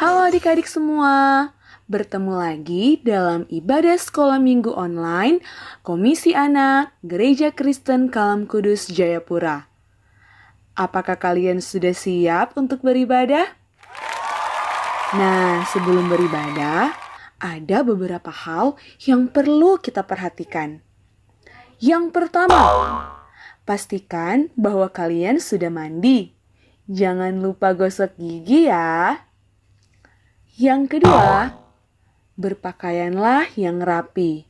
Halo adik-adik semua, bertemu lagi dalam ibadah sekolah minggu online Komisi Anak Gereja Kristen Kalam Kudus Jayapura. Apakah kalian sudah siap untuk beribadah? Nah, sebelum beribadah, ada beberapa hal yang perlu kita perhatikan. Yang pertama, pastikan bahwa kalian sudah mandi. Jangan lupa gosok gigi ya. Yang kedua, berpakaianlah yang rapi,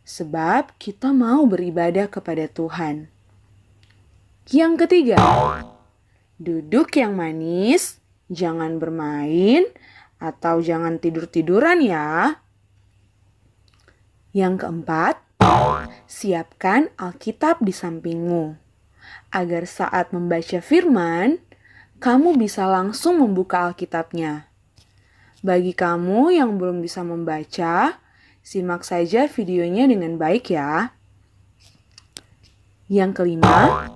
sebab kita mau beribadah kepada Tuhan. Yang ketiga, duduk yang manis, jangan bermain, atau jangan tidur-tiduran ya. Yang keempat, siapkan Alkitab di sampingmu, agar saat membaca firman, kamu bisa langsung membuka Alkitabnya. Bagi kamu yang belum bisa membaca, simak saja videonya dengan baik ya. Yang kelima,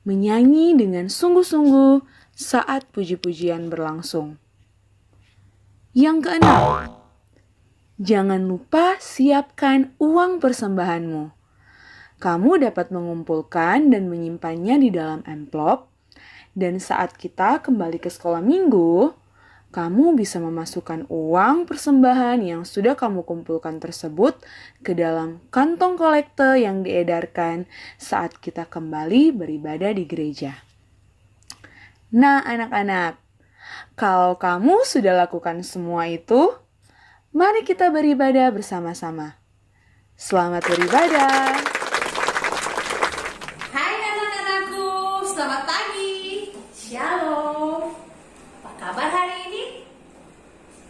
menyanyi dengan sungguh-sungguh saat puji-pujian berlangsung. Yang keenam, jangan lupa siapkan uang persembahanmu. Kamu dapat mengumpulkan dan menyimpannya di dalam amplop, dan saat kita kembali ke sekolah minggu, kamu bisa memasukkan uang persembahan yang sudah kamu kumpulkan tersebut ke dalam kantong kolekte yang diedarkan saat kita kembali beribadah di gereja. Nah, anak-anak, kalau kamu sudah lakukan semua itu, mari kita beribadah bersama-sama. Selamat beribadah. Hai anak-anakku, selamat pagi. Shalom. Apa kabar hari ini?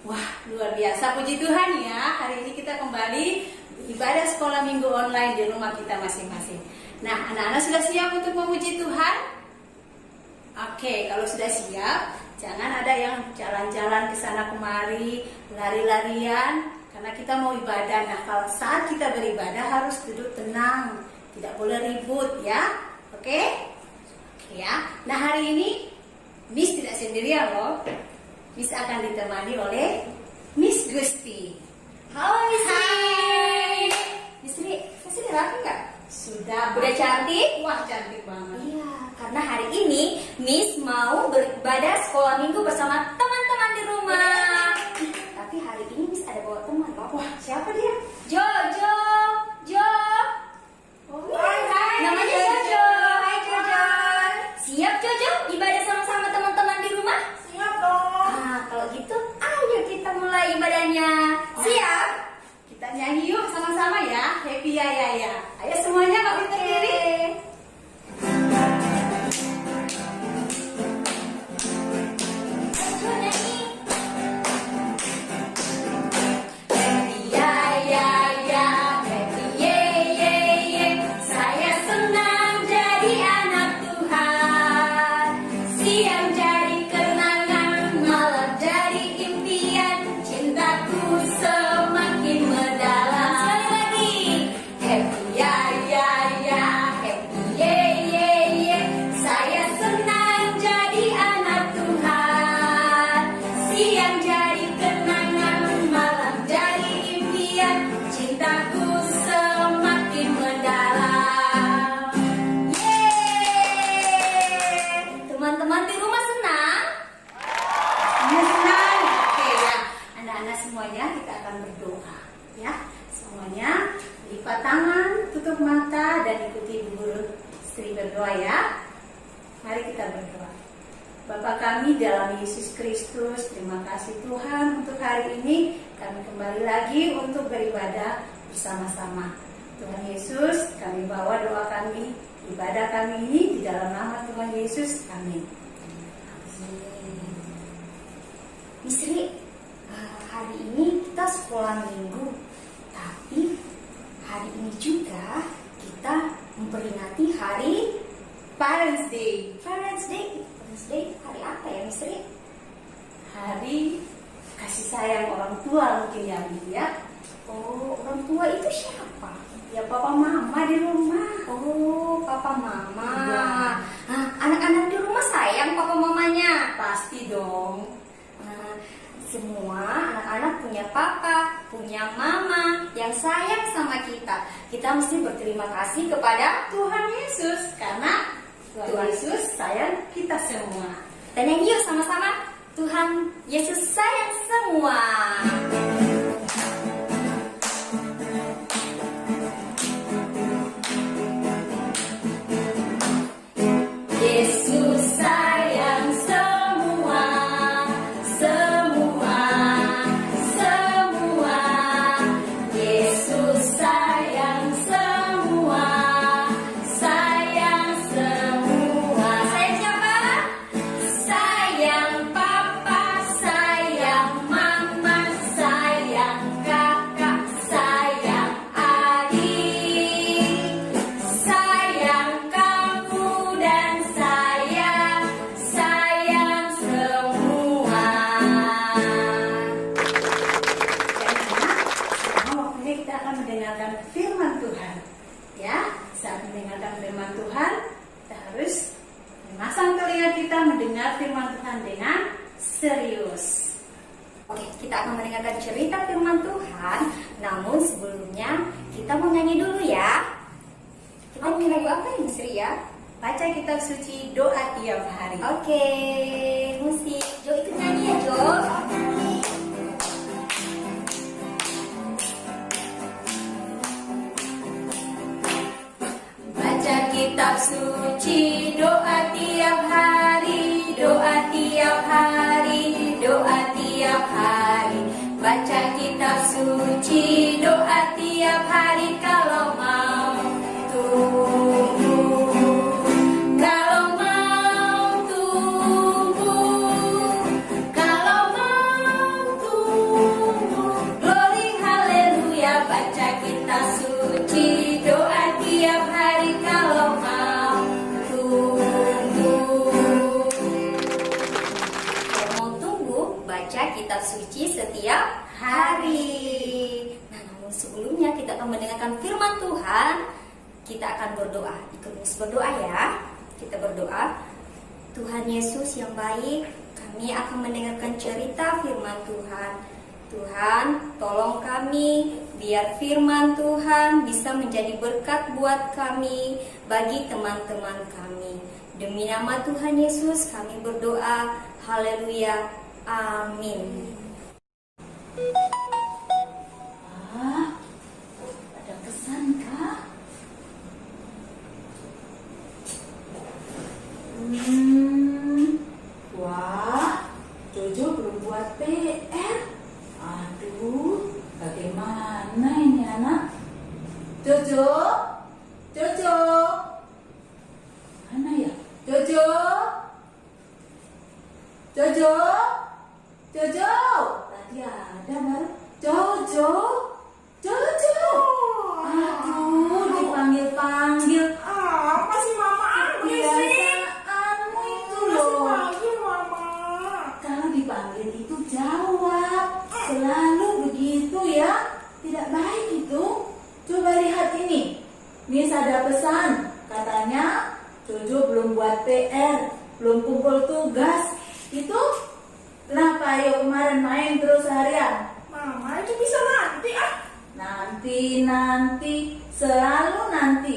Wah, luar biasa, puji Tuhan ya. Hari ini kita kembali ibadah sekolah minggu online di rumah kita masing-masing. Nah, anak-anak sudah siap untuk memuji Tuhan? Oke, kalau sudah siap, jangan ada yang jalan-jalan ke sana kemari, lari-larian, karena kita mau ibadah. Nah, kalau saat kita beribadah harus duduk tenang, tidak boleh ribut ya. Oke? Ya. Nah, hari ini Miss tidak sendirian loh. Miss akan ditemani oleh Miss Gusti. Halo Miss Ri. Miss Ri, sudah rapi nggak? Sudah. Udah cantik? Wah, cantik banget. Iya, karena hari ini Miss mau beribadah sekolah minggu bersama teman-teman di rumah. Tapi hari ini Miss ada bawa teman loh. Wah, siapa dia? Jojo. Hai, namanya Jojo. Hai Jojo. Siap Jojo ibadah sama-sama teman-teman di rumah? Siap dong. Nah, kalau gitu ayo kita mulai ibadahnya. Siap? Kita nyanyi yuk sama-sama ya. Happy ya ya ya. Ayo semuanya bangkit berdiri. Teman-teman di rumah senang? Pastinya senang. Oke ya, anak-anak semuanya kita akan berdoa ya. Semuanya lipat tangan, tutup mata dan ikuti Ibu Guru Sri berdoa ya. Mari kita berdoa. Bapa kami dalam Yesus Kristus, terima kasih Tuhan untuk hari ini kami kembali lagi untuk beribadah bersama-sama. Tuhan Yesus, kami bawa doa kami, ibadah kami ini di dalam nama Tuhan Yesus. Amin. Miss Ri, hari ini kita sekolah minggu, tapi hari ini juga kita memperingati hari Parents Day. Parents Day hari apa ya Miss Ri? Hari kasih sayang orang tua mungkin ya. Oh, orang tua itu siapa? Ya papa mama di rumah. Oh, papa mama. Ya. Nah, anak-anak di rumah sayang papa mamanya. Pasti dong. Semua anak-anak punya papa, punya mama yang sayang sama kita. Kita mesti berterima kasih kepada Tuhan Yesus, karena Tuhan Yesus sayang kita semua. dan yang yuk sama-sama. Tuhan Yesus sayang semua. Yesus sayang semua, semua, semua. Yesus sayang semua, sayang semua. Sayang siapa? Sayang papa, sayang mama, sayang kakak, sayang adik, sayang kamu dan sayang semua. Sekarang waktunya kita akan mendengarkan firman Tuhan. Ya, saat mendengarkan firman Tuhan, kita harus memasang telinga kita mendengar firman Tuhan dengan serius. Oke, kita akan mendengarkan cerita firman Tuhan. Namun sebelumnya kita mau nyanyi dulu ya. Kita mau lagu apa ya, Miss Ria? Baca kitab suci, doa tiap hari. Oke, musik. Jo ikut nyanyi ya, Jo. Baca kitab suci, doa tiap hari, doa tiap hari, doa tiap hari. Baca kitab suci, doa tiap hari kalau mau tumbuh. Kalau mau tumbuh, kalau mau tumbuh, glory haleluya. Baca kitab suci, doa tiap hari kalau mau tumbuh. Kalau mau tumbuh, baca kitab suci setiap hari. Nah, namun sebelumnya kita akan mendengarkan firman Tuhan. Kita akan berdoa. Ikut Miss berdoa ya. Kita berdoa. Tuhan Yesus yang baik, kami akan mendengarkan cerita firman Tuhan. Tuhan, tolong kami biar firman Tuhan bisa menjadi berkat buat kami, bagi teman-teman kami. Demi nama Tuhan Yesus kami berdoa. Haleluya. Amin. Ada pesan kah? Wah, Jojo belum buat PR. Aduh, bagaimana ini anak? Jojo, Jojo, mana ya? Jojo, Jojo, Jojo. Tadi ada baru. Jojo, Jojo. Aduh, dipanggil-panggil. Masih mama aku sih. Kebiasaanmu itu Masih loh. panggil mama. Kalau dipanggil itu jawab. Selalu begitu ya. Tidak baik itu. Coba lihat ini. Miss ada pesan. Katanya Jojo belum buat PR, belum kumpul tugas. Itu kenapa ayo kemarin main terus seharian? Mama itu bisa nanti ah. Nanti, selalu nanti.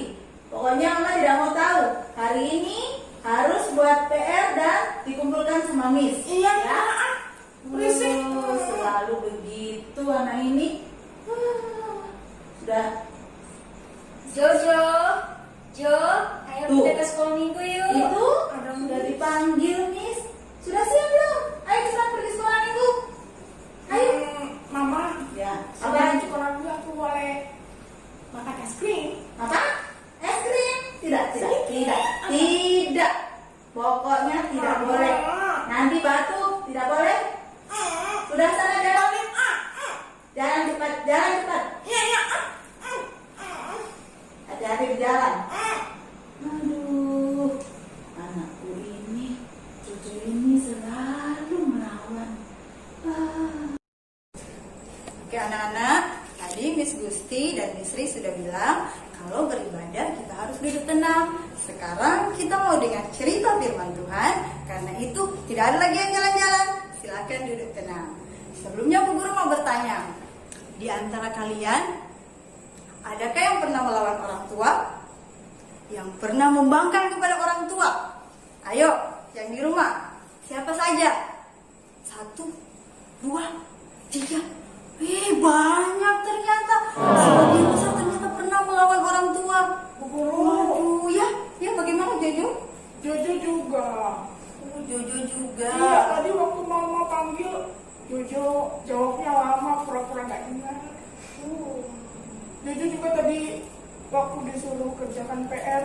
Pokoknya Mama tidak mau tahu. Hari ini harus buat PR dan dikumpulkan sama Miss. Iya ya. ah. Berisik. Selalu begitu anak ini. Sudah. Jojo, Jo, ayo Tuh. kita ke sekolah minggu yuk. Itu Ada sudah dipanggil Miss. Sudah siap belum? Ayo cepat pergi sekolah minggu. Ayo. Mama, Ya. sebelum Apa? sekolah dulu aku boleh makan es krim. Apa? Es krim? Tidak. Pokoknya tidak boleh. Nanti batuk, tidak boleh. Sudah sana jalan. Jalan cepat. Iya. Hati-hati di jalan. Aduh, anakku ini, cucu ini selalu melawan. Oke anak-anak, tadi Miss Gusti dan Miss Ri sudah bilang kalau beribadah kita harus duduk tenang. Sekarang kita mau dengar cerita firman Tuhan. Karena itu tidak ada lagi yang jalan-jalan. Silakan duduk tenang. Sebelumnya Bu Guru mau bertanya, di antara kalian, adakah yang pernah melawan orang tua? Yang pernah membangkang kepada orang tua? Ayo, yang di rumah, siapa saja? 1, 2, 3. Banyak ternyata. Sebagian besar ternyata pernah melawan orang tua. Waduh, ya bagaimana Jojo? Jojo juga. Jojo juga. Iya, tadi waktu mama panggil, Jojo jawabnya lama, pura-pura gak ingat. Jojo juga tadi waktu disuruh kerjakan PR,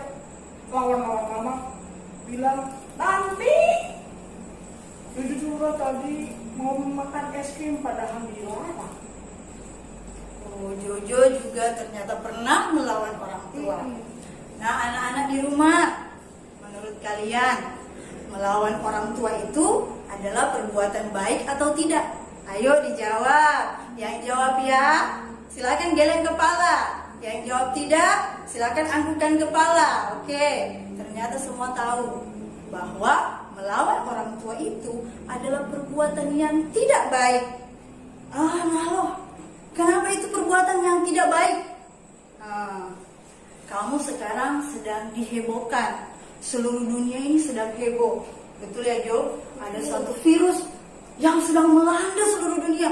lawan-lawan mama, bilang, nanti. Jojo juga tadi mau makan es krim padahal dilarang. Jojo juga ternyata pernah melawan orang tua. Nah, anak-anak di rumah, menurut kalian, melawan orang tua itu adalah perbuatan baik atau tidak? Ayo dijawab. Yang jawab ya, silakan geleng kepala. Yang jawab tidak, silakan anggukan kepala. Oke, ternyata semua tahu bahwa melawan orang tua itu adalah perbuatan yang tidak baik. Kenapa itu perbuatan yang tidak baik? Kamu sekarang sedang dihebohkan. Seluruh dunia ini sedang heboh. Betul ya Jo? Ada suatu virus yang sedang melanda seluruh dunia.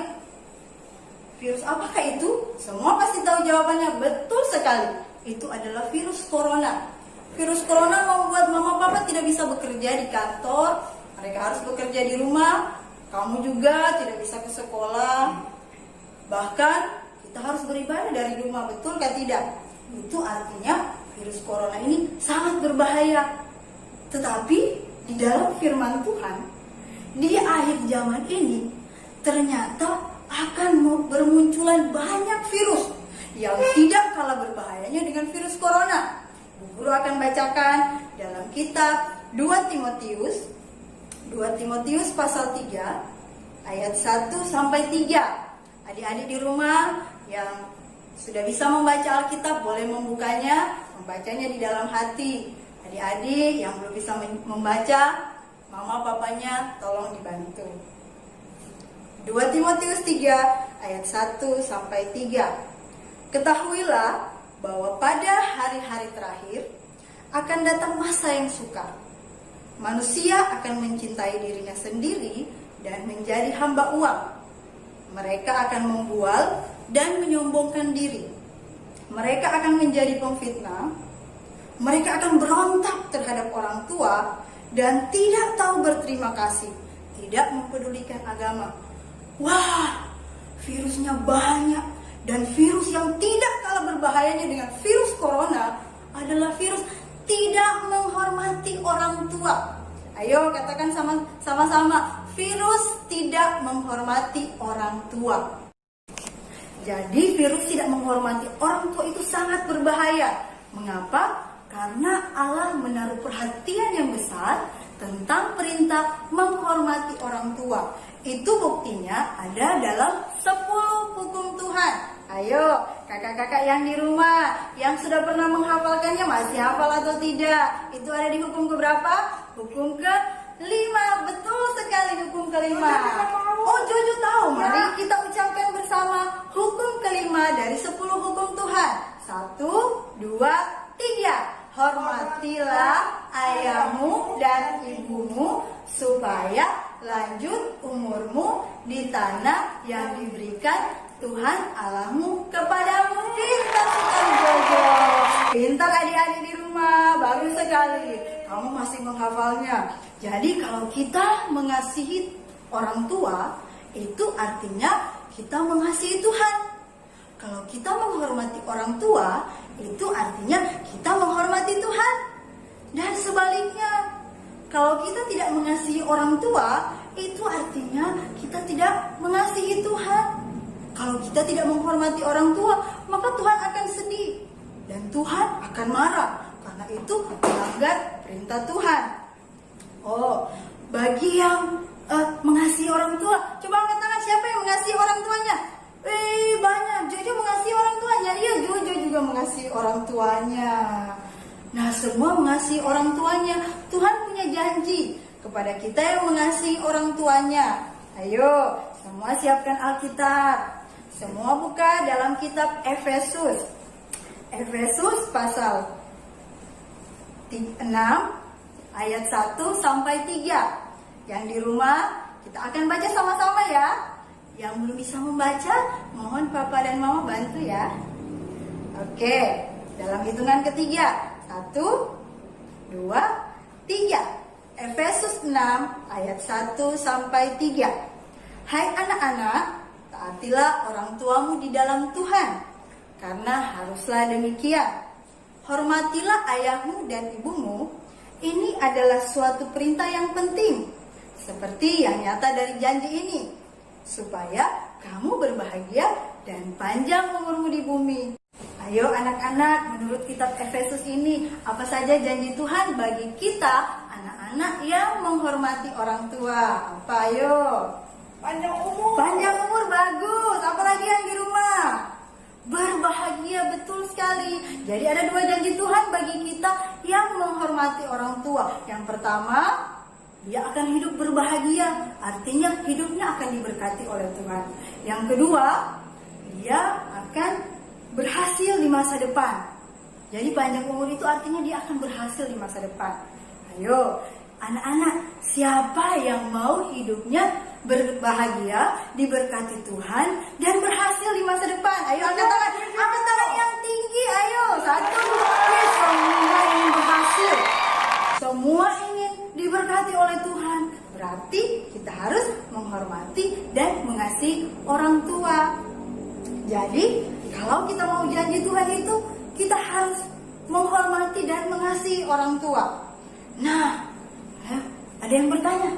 Virus apakah itu? Semua pasti tahu jawabannya. Betul sekali. Itu adalah virus corona. Virus corona membuat mama papa tidak bisa bekerja di kantor. Mereka harus bekerja di rumah. Kamu juga tidak bisa ke sekolah. Bahkan kita harus beribadah dari rumah, betul kan tidak? Itu artinya virus corona ini sangat berbahaya. Tetapi di dalam firman Tuhan, di akhir zaman ini ternyata akan bermunculan banyak virus yang tidak kalah berbahayanya dengan virus corona. Bu Guru akan bacakan dalam kitab 2 Timotius pasal 3 ayat 1 sampai 3. Adik-adik di rumah yang sudah bisa membaca Alkitab boleh membukanya, membacanya di dalam hati. Adik-adik yang belum bisa membaca, mama papanya tolong dibantu. 2 Timotius 3 ayat 1 sampai 3. Ketahuilah bahwa pada hari-hari terakhir akan datang masa yang sukar. Manusia akan mencintai dirinya sendiri dan menjadi hamba uang. Mereka akan membual dan menyombongkan diri. Mereka akan menjadi pemfitnah. Mereka akan berontak terhadap orang tua dan tidak tahu berterima kasih, tidak mempedulikan agama. Wah, virusnya banyak. Dan virus yang tidak kalah berbahayanya dengan virus corona adalah virus tidak menghormati orang tua. Ayo katakan sama-sama, virus tidak menghormati orang tua. Jadi virus tidak menghormati orang tua itu sangat berbahaya. Mengapa? Karena Allah menaruh perhatian yang besar tentang perintah menghormati orang tua. Itu buktinya ada dalam 10 hukum Tuhan. Ayo, kakak-kakak yang di rumah, yang sudah pernah menghafalkannya masih hafal atau tidak? Itu ada di hukum keberapa? Hukum ke-5. Betul sekali, hukum ke-5. Oh, Jojo tahu. Mari kita ucapkan bersama hukum ke-5 dari 10 hukum Tuhan. 1, 2, 3. Hormatilah ayahmu dan ibumu supaya lanjut umurmu di tanah yang diberikan Tuhan Allahmu kepadamu. Pintar sekali Jojo. Pintar adik-adik di rumah. Bagus sekali. Kamu masih menghafalnya. Jadi kalau kita mengasihi orang tua, itu artinya kita mengasihi Tuhan. Kalau kita menghormati orang tua, itu artinya kita menghormati Tuhan. Dan sebaliknya, kalau kita tidak mengasihi orang tua, itu artinya kita tidak mengasihi Tuhan. Kalau kita tidak menghormati orang tua, maka Tuhan akan sedih. Dan Tuhan akan marah. Karena itu melanggar perintah Tuhan. Oh, bagi yang mengasihi orang tua, coba angkat tangan, siapa yang mengasihi orang tuanya? Banyak. Jojo mengasihi orang tuanya. Iya, Jojo juga mengasihi orang tuanya. Nah, semua mengasihi orang tuanya. Tuhan punya janji kepada kita yang mengasihi orang tuanya. Ayo, Semua siapkan Alkitab. Semua buka dalam kitab Efesus. Efesus pasal 6 ayat 1 sampai 3. Yang di rumah kita akan baca sama-sama ya. Yang belum bisa membaca, mohon Papa dan Mama bantu ya. Oke, dalam hitungan ketiga. 1, 2, 3. Efesus 6 ayat 1 sampai 3. Hai anak-anak, taatilah orang tuamu di dalam Tuhan, karena haruslah demikian. Hormatilah ayahmu dan ibumu. Ini adalah suatu perintah yang penting, seperti yang nyata dari janji ini, supaya kamu berbahagia dan panjang umurmu di bumi. Ayo anak-anak, menurut kitab Efesus ini, apa saja janji Tuhan bagi kita, anak-anak yang menghormati orang tua? Apa ayo? Panjang umur. Panjang umur bagus, apalagi yang di rumah? Berbahagia, betul sekali. Jadi ada 2 janji Tuhan bagi kita yang menghormati orang tua. Yang pertama, dia akan hidup berbahagia, artinya hidupnya akan diberkati oleh Tuhan. Yang kedua, dia akan berhasil di masa depan. Jadi panjang umur itu artinya dia akan berhasil di masa depan. Ayo, anak-anak, siapa yang mau hidupnya berbahagia, diberkati Tuhan, dan berhasil di masa depan? Ayo angkat tangan yang tinggi, ayo. 1, 2, 3, semua ingin berhasil. Semua ingin diberkati oleh Tuhan. Berarti kita harus menghormati dan mengasihi orang tua. Jadi, kalau kita mau janji Tuhan itu, kita harus menghormati dan mengasihi orang tua. Nah, ada yang bertanya,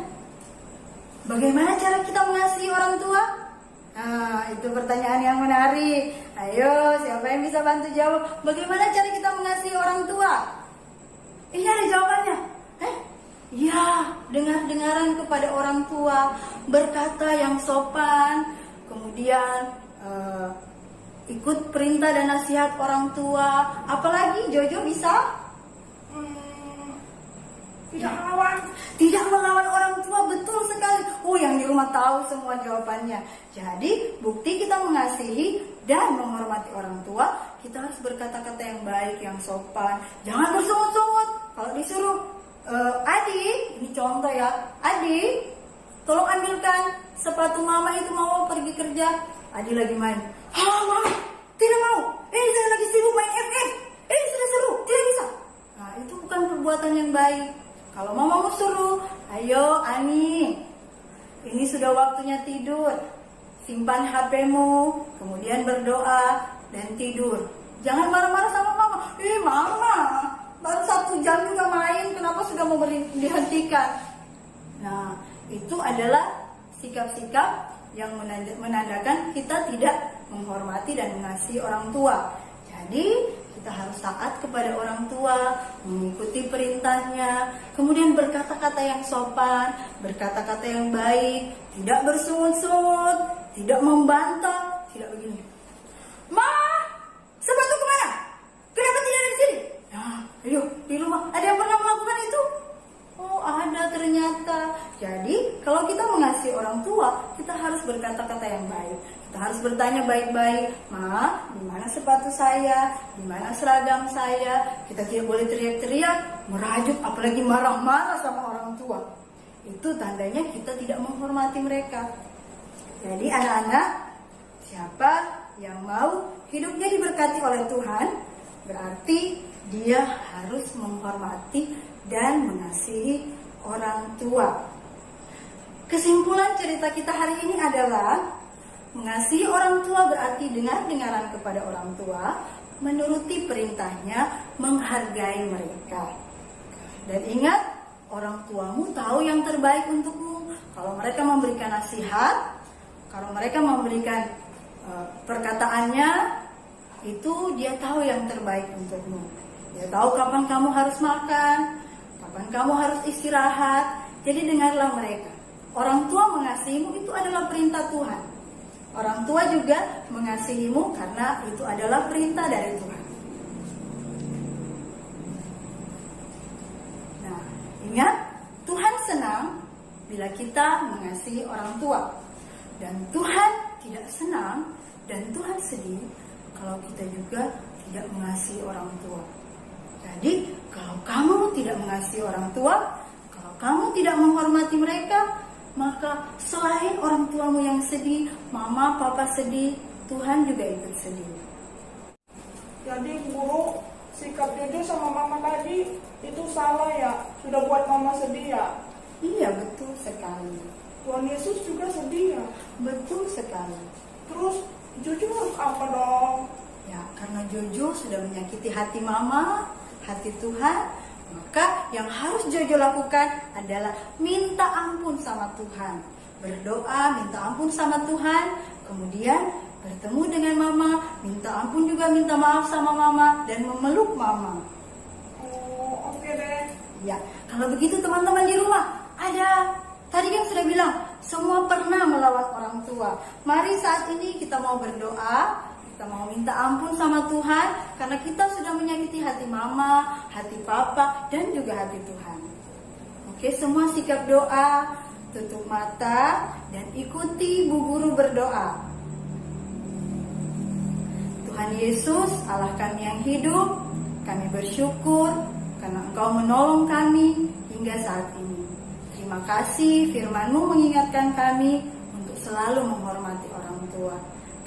bagaimana cara kita mengasihi orang tua? Nah, itu pertanyaan yang menarik. Ayo, siapa yang bisa bantu jawab? Bagaimana cara kita mengasihi orang tua? Ini ada jawabannya. Ya, dengar-dengaran kepada orang tua, berkata yang sopan, kemudian ikut perintah dan nasihat orang tua. Apalagi Jojo bisa? Tidak melawan orang tua, betul sekali. Yang di rumah tahu semua jawabannya. Jadi bukti kita mengasihi dan menghormati orang tua, kita harus berkata-kata yang baik, yang sopan. Jangan bersungut-sungut. Kalau disuruh, Adi, ini contoh ya, Adi, tolong ambilkan sepatu mama itu, mau pergi kerja. Adi lagi main. Mama, tidak mau. Saya lagi sibuk main FF. Sudah seru, tidak bisa. Nah, itu bukan perbuatan yang baik. Kalau mama mau suruh, ayo Ani, ini sudah waktunya tidur. Simpan HP-mu, kemudian berdoa dan tidur. Jangan marah-marah sama mama. Mama, baru 1 jam juga main, kenapa sudah mau dihentikan? Nah, itu adalah sikap-sikap yang menandakan kita tidak menghormati dan mengasihi orang tua. Jadi kita harus taat kepada orang tua, mengikuti perintahnya, kemudian berkata-kata yang sopan, berkata-kata yang baik, tidak bersungut-sungut, tidak membantah, tidak begini. Ma, sepatu kemana? Kenapa tidak ada di sini? Nah, ayo di rumah ada yang pernah melakukan itu? Ada ternyata. Jadi kalau kita mengasihi orang tua, kita harus berkata-kata yang baik. Kita harus bertanya baik-baik, Ma, di mana sepatu saya? Di mana seragam saya? Kita tidak boleh teriak-teriak, merajuk, apalagi marah-marah sama orang tua. Itu tandanya kita tidak menghormati mereka. Jadi anak-anak, siapa yang mau hidupnya diberkati oleh Tuhan, berarti dia harus menghormati dan mengasihi orang tua. Kesimpulan cerita kita hari ini adalah mengasihi orang tua berarti dengar-dengaran kepada orang tua, menuruti perintahnya, menghargai mereka. Dan ingat, orang tuamu tahu yang terbaik untukmu. Kalau mereka memberikan nasihat, kalau mereka memberikan perkataannya, itu dia tahu yang terbaik untukmu. Dia tahu kapan kamu harus makan, kapan kamu harus istirahat. Jadi dengarlah mereka. Orang tua mengasihimu itu adalah perintah Tuhan. Orang tua juga mengasihimu karena itu adalah perintah dari Tuhan. Nah, ingat, Tuhan senang bila kita mengasihi orang tua. Dan Tuhan tidak senang dan Tuhan sedih kalau kita juga tidak mengasihi orang tua. Jadi, kalau kamu tidak mengasihi orang tua, kalau kamu tidak menghormati mereka, maka selain orang tuamu yang sedih, mama, papa sedih, Tuhan juga ikut sedih. Jadi guru, sikap Jojo sama mama tadi itu salah ya? Sudah buat mama sedih ya? Iya, betul sekali. Tuhan Yesus juga sedih ya? Betul sekali. Terus Jojo harus apa dong? Ya, karena Jojo sudah menyakiti hati mama, hati Tuhan, maka yang harus Jojo lakukan adalah minta ampun sama Tuhan. Berdoa, minta ampun sama Tuhan, kemudian bertemu dengan mama, minta ampun juga, minta maaf sama mama, dan memeluk mama. Oh, oke deh. Ya, kalau begitu teman-teman di rumah, tadi kan sudah bilang, semua pernah melawan orang tua. Mari saat ini kita mau berdoa, kita mau minta ampun sama Tuhan, karena kita sudah menyakiti hati mama, hati papa, dan juga hati Tuhan. Oke, semua sikap doa, tutup mata, dan ikuti Bu Guru berdoa. Tuhan Yesus, Allah kami yang hidup, kami bersyukur karena Engkau menolong kami hingga saat ini. Terima kasih firman-Mu mengingatkan kami untuk selalu menghormati orang tua.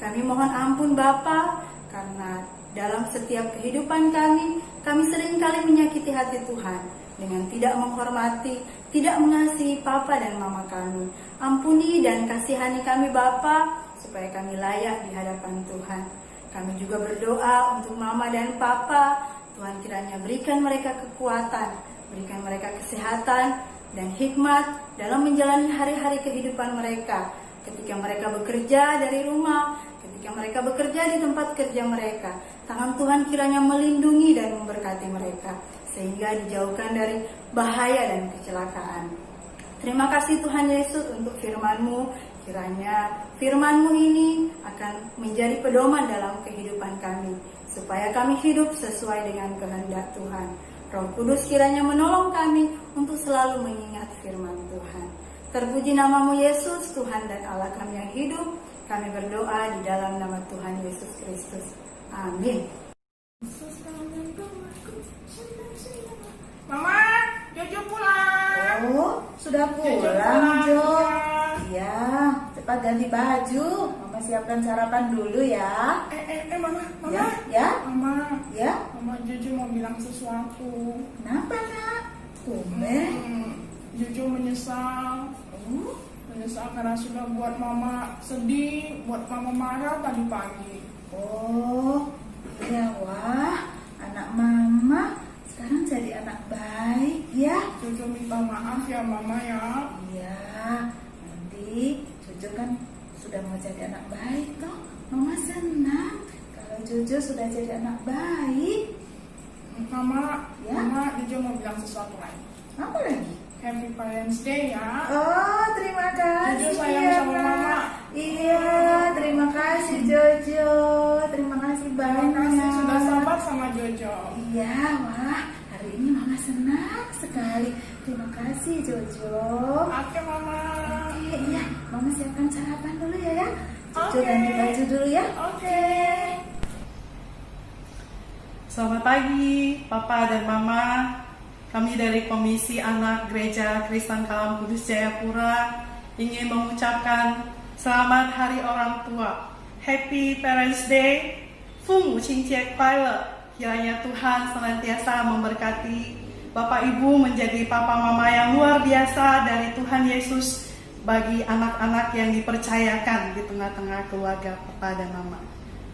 Kami mohon ampun Bapa, karena dalam setiap kehidupan kami seringkali menyakiti hati Tuhan dengan tidak menghormati, tidak mengasihi Papa dan Mama kami. Ampuni dan kasihani kami Bapa, supaya kami layak di hadapan Tuhan. Kami juga berdoa untuk Mama dan Papa. Tuhan kiranya berikan mereka kekuatan, berikan mereka kesehatan dan hikmat dalam menjalani hari-hari kehidupan mereka. Ketika mereka bekerja dari rumah, ketika mereka bekerja di tempat kerja mereka, tangan Tuhan kiranya melindungi dan memberkati mereka, sehingga dijauhkan dari bahaya dan kecelakaan. Terima kasih Tuhan Yesus untuk firman-Mu. Kiranya firman-Mu ini akan menjadi pedoman dalam kehidupan kami, supaya kami hidup sesuai dengan kehendak Tuhan. Roh Kudus kiranya menolong kami untuk selalu mengingat firman Tuhan. Terpuji namamu Yesus, Tuhan dan Allah kami yang hidup. Kami berdoa di dalam nama Tuhan Yesus Kristus. Amin. Mama, Jojo pulang. Oh, sudah pulang, Jo. Iya, cepat ganti baju. Mama siapkan sarapan dulu ya. Mama. Ya. Mama, Ya. Mama Jojo mau bilang sesuatu. Kenapa, Nak? Tumben. Jojo menyesal. Menyesal karena sudah buat mama sedih, buat mama marah tadi pagi. Oh, iya, wah. Anak Mama sekarang jadi anak baik ya. Jojo minta maaf ya mama ya. Iya, nanti Jojo kan sudah mau jadi anak baik toh. Mama senang kalau Jojo sudah jadi anak baik. Mama, Ya? Mama Jojo mau bilang sesuatu lagi. Apa lagi? Happy Parents Day ya. Oh, terima kasih. Jojo sayang ya, sama Nak. Mama. Iya, terima kasih Jojo. Terima kasih Terima banyak. kasih sudah sabar sama Jojo. Iya, wah, hari ini Mama senang sekali. Terima kasih Jojo. Oke Mama. Oke, iya, Mama siapkan sarapan dulu ya. Jojo Oke. ganti baju dulu ya. Oke. Selamat pagi, Papa dan Mama. Kami dari Komisi Anak Gereja Kristen Kalam Kudus Jayapura ingin mengucapkan Selamat Hari Orang Tua. Happy Parents Day. 父母亲节快乐. Kiranya Tuhan senantiasa memberkati Bapak Ibu menjadi papa mama yang luar biasa dari Tuhan Yesus bagi anak-anak yang dipercayakan di tengah-tengah keluarga Papa dan Mama.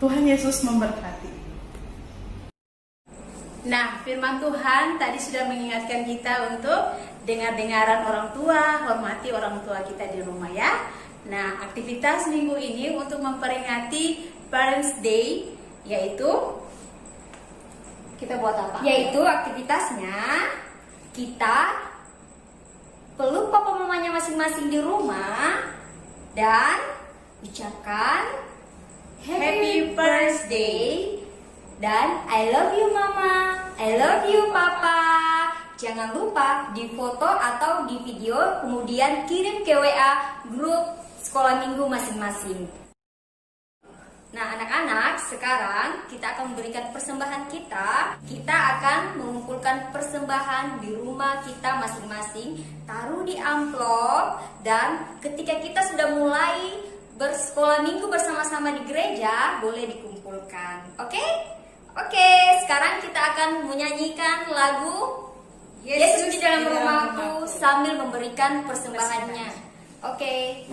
Tuhan Yesus memberkati. Nah, firman Tuhan tadi sudah mengingatkan kita untuk dengar-dengaran orang tua, hormati orang tua kita di rumah ya. Nah, aktivitas minggu ini untuk memperingati Parents Day, yaitu kita buat apa? Yaitu aktivitasnya kita peluk papa mamanya masing-masing di rumah dan ucapkan Happy Parents Day dan I love you mama, I love you papa. Jangan lupa di foto atau di video kemudian kirim ke WA grup sekolah minggu masing-masing. Nah, anak-anak, sekarang kita akan memberikan persembahan kita. Kita akan mengumpulkan persembahan di rumah kita masing-masing, taruh di amplop, dan ketika kita sudah mulai bersekolah minggu bersama-sama di gereja, boleh dikumpulkan. Oke? Oke, sekarang kita akan menyanyikan lagu Yesus di dalam rumahku sambil memberikan persembahannya. Oke.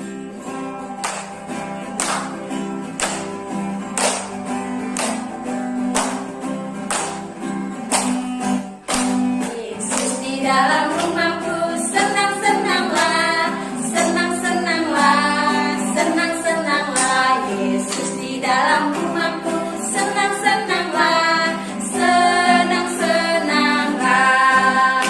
Yesus di dalam rumahku, senang-senanglah, senang-senanglah, senang-senanglah. Yesus di dalam rumahku, senang-senanglah, senang-senanglah.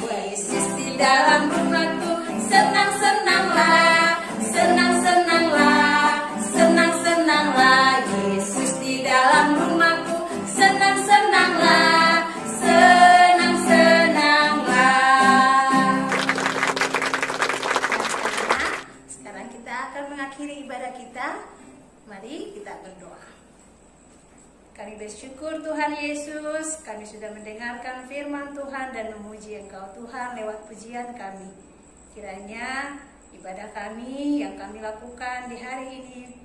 Yesus di dalam rumahku, senang-senanglah, senang-senanglah, senang-senanglah. Yesus di dalam rumahku, senang-senanglah, senang-senanglah. Nah, sekarang kita akan mengakhiri ibadah kita. Mari kita berdoa. Kami bersyukur Tuhan Yesus, kami sudah mendengarkan firman Tuhan dan memuji Engkau Tuhan lewat pujian kami. Kiranya ibadah kami yang kami lakukan di hari ini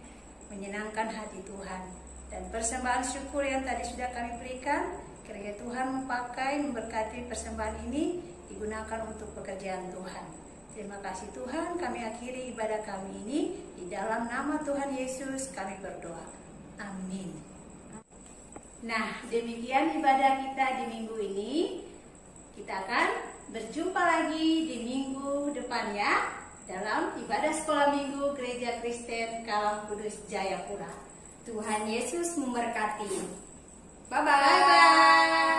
menyenangkan hati Tuhan. Dan persembahan syukur yang tadi sudah kami berikan, kiranya Tuhan memberkati persembahan ini digunakan untuk pekerjaan Tuhan. Terima kasih Tuhan, kami akhiri ibadah kami ini. Di dalam nama Tuhan Yesus kami berdoa. Amin. Nah, demikian ibadah kita di minggu ini. Kita akan berjumpa lagi di minggu depan ya, dalam ibadah sekolah minggu Gereja Kristen Kalam Kudus Jayapura. Tuhan Yesus memberkati. Bye-bye.